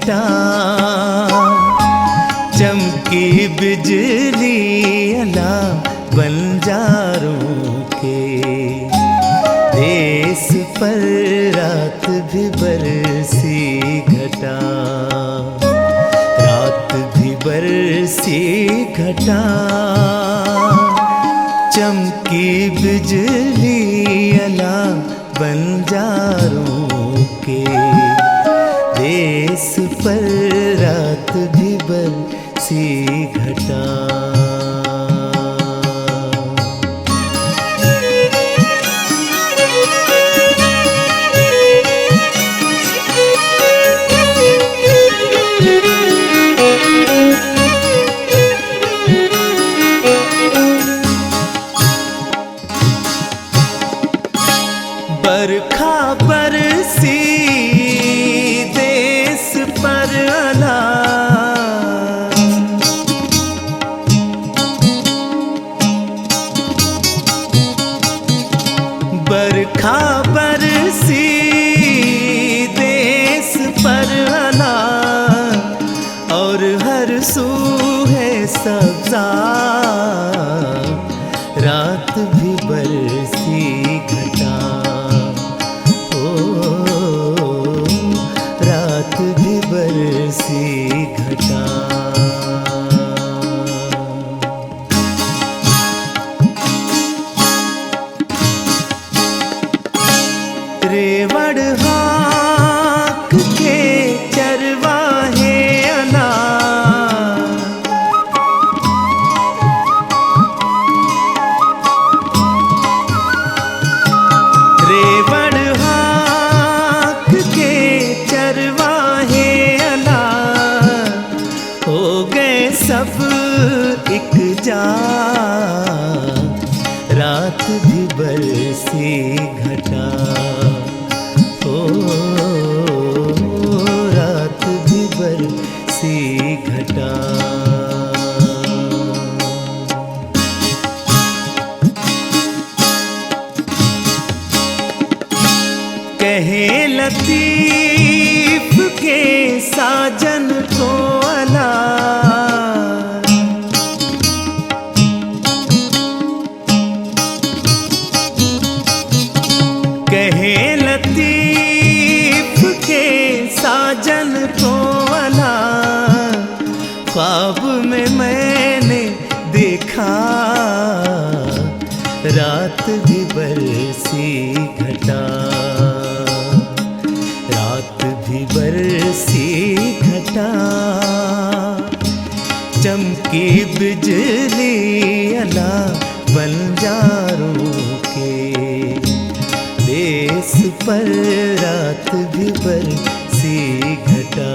घटा, चमकी बिजली अला बंजारों के। देश पर रात भी बरसी घटा, रात भी बरसी घटा, चमकी बिजली अला बंजारों के। देश पर रात भी बरसी घटा। बरखा बरसी देश पर अला, बरखा बरसी देश पर अला, और हर सू है सब्जा, रात भी बरसी घटा। रात भी बरसी घटा। रेवड़ हाक के चरवाहे अला, रेवड़ हाक के चरवाहे अला, हो गए सब एक जा, रात भी बरसी घटा। ओ रात भी बरसी घटा। कहे लतीफ के साजन को अला, कहे लतीफ के साजन को अला, ख्वाब में मैंने देखा, रात भी बरसी घटा। रात भी बरसी घटा, चमकी बिजली अला बंजारों के। देश पर रात भी बरसी घटा।